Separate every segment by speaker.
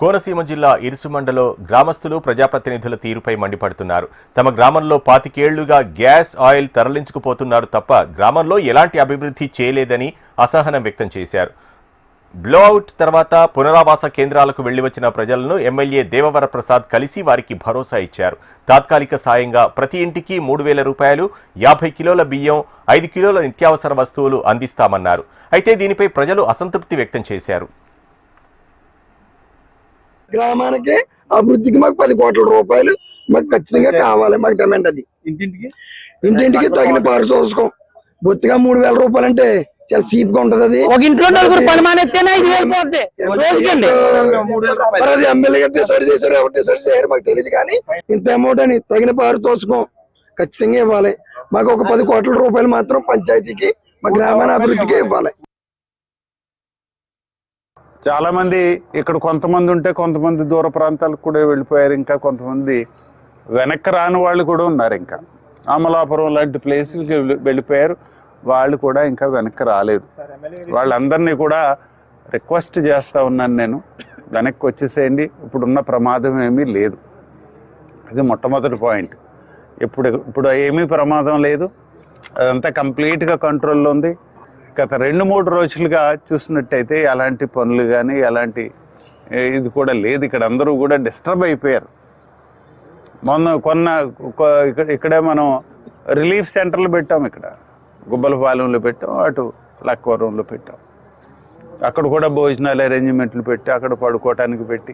Speaker 1: కోనసీమ జిల్లా ఇరుసుమండలో గ్రామస్తులు ప్రజాప్రతినిధుల తీరుపై మండిపడుతున్నారు. తమ గ్రామంలో 25 ఏళ్లుగా గ్యాస్, ఆయిల్ తరలించుకుపోతున్నారు తప్ప గ్రామంలో ఎలాంటి అభివృద్ధి చేయలేదని అసహనం వ్యక్తం చేశారు. బ్లోఅవుట్ తర్వాత పునరావాస కేంద్రాలకు వెళ్లి వచ్చిన ప్రజలను ఎమ్మెల్యే దేవవరప్రసాద్ కలిసి వారికి భరోసా ఇచ్చారు. తాత్కాలిక సాయంగా ప్రతి ఇంటికి 3000 రూపాయలు, 50 కిలోల బియ్యం, 5 కిలోల నిత్యావసర వస్తువులు అందిస్తామన్నారు. అయితే దీనిపై ప్రజలు అసంతృప్తి వ్యక్తం చేశారు.
Speaker 2: గ్రామానికి అభివృద్ధికి మాకు 10 కోట్ల రూపాయలు మాకు ఖచ్చితంగా కావాలి. మాకు డిమాండ్ అది. ఇంటింటికి తగిన పారితోషికం బొత్తిగా 3000 రూపాయలు అంటే చాలా చీప్ గా ఉంటది. అది
Speaker 3: ఒక ఇంట్లో నలుగురు పని మానేస్తేనే 5,000 పోద్ది.
Speaker 2: అది ఎమ్మెల్యే డిసైడ్ చేశారు, ఎవరు డిసైడ్ చేయారు మాకు తెలియదు. కానీ ఇంత అమౌంట్ అని తగిన పారితోషికం ఖచ్చితంగా ఇవ్వాలి. మాకు ఒక 10 కోట్ల రూపాయలు మాత్రం పంచాయతీకి మా గ్రామాల అభివృద్ధికి ఇవ్వాలి.
Speaker 4: చాలా మంది ఇక్కడ కొంతమంది ఉంటే కొంతమంది దూర ప్రాంతాలకు కూడా వెళ్ళిపోయారు. ఇంకా కొంతమంది వెనక్కి రాని వాళ్ళు కూడా ఉన్నారు. ఇంకా అమలాపురం లాంటి ప్లేసులకి వెళ్ళిపోయారు. వాళ్ళు కూడా ఇంకా వెనక్కి రాలేదు. వాళ్ళందరినీ కూడా రిక్వెస్ట్ చేస్తూ ఉన్నాను నేను, వెనక్కి వచ్చేసేయండి. ఇప్పుడున్న ప్రమాదం ఏమీ లేదు. ఇది మొట్టమొదటి పాయింట్. ఇప్పుడు ఏమీ ప్రమాదం లేదు. అదంతా కంప్లీట్గా కంట్రోల్లో ఉంది. గత 2-3 రోజులుగా చూసినట్టయితే ఎలాంటి పనులు కానీ ఎలాంటి ఇది కూడా లేదు. ఇక్కడ అందరూ కూడా డిస్టర్బ్ అయిపోయారు. మొన్న ఇక్కడే మనం రిలీఫ్ సెంటర్లు పెట్టాం. ఇక్కడ గుబ్బలపాలెంలో పెట్టాం, అటు లక్కవరంలో పెట్టాం. అక్కడ కూడా భోజనాలు అరేంజ్మెంట్లు పెట్టి అక్కడ పడుకోవటానికి పెట్టి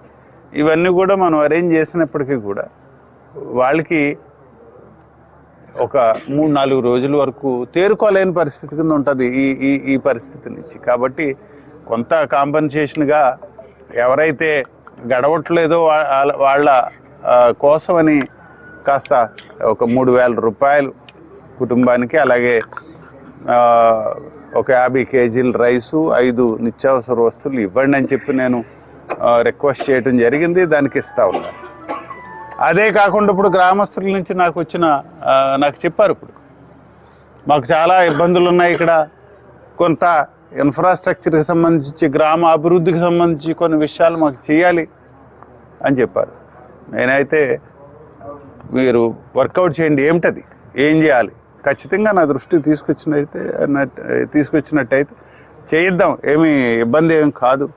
Speaker 4: ఇవన్నీ కూడా మనం అరేంజ్ చేసినప్పటికీ కూడా వాళ్ళకి ఒక 3-4 రోజుల వరకు తేరుకోలేని పరిస్థితి కింద ఉంటుంది ఈ పరిస్థితి నుంచి. కాబట్టి కొంత కాంపన్సేషన్గా ఎవరైతే గడవట్లేదో వాళ్ళ కోసమని కాస్త ఒక 3000 రూపాయలు కుటుంబానికి, అలాగే ఒక 50 కేజీల రైసు, 5 నిత్యావసర వస్తువులు ఇవ్వండి అని చెప్పి నేను రిక్వెస్ట్ చేయడం జరిగింది. దానికి ఇస్తా ఉన్నాను. అదే కాకుండా ఇప్పుడు గ్రామస్తుల నుంచి నాకు చెప్పారు, ఇప్పుడు మాకు చాలా ఇబ్బందులు ఉన్నాయి. ఇక్కడ కొంత ఇన్ఫ్రాస్ట్రక్చర్కి సంబంధించి, గ్రామ అభివృద్ధికి సంబంధించి కొన్ని విషయాలు మాకు చేయాలి అని చెప్పారు. నేనైతే మీరు వర్కౌట్ చేయండి, ఏమిటది, ఏం చేయాలి, ఖచ్చితంగా నా దృష్టికి తీసుకొచ్చినట్టయితే చేయిద్దాం. ఏమీ ఇబ్బంది ఏం కాదు.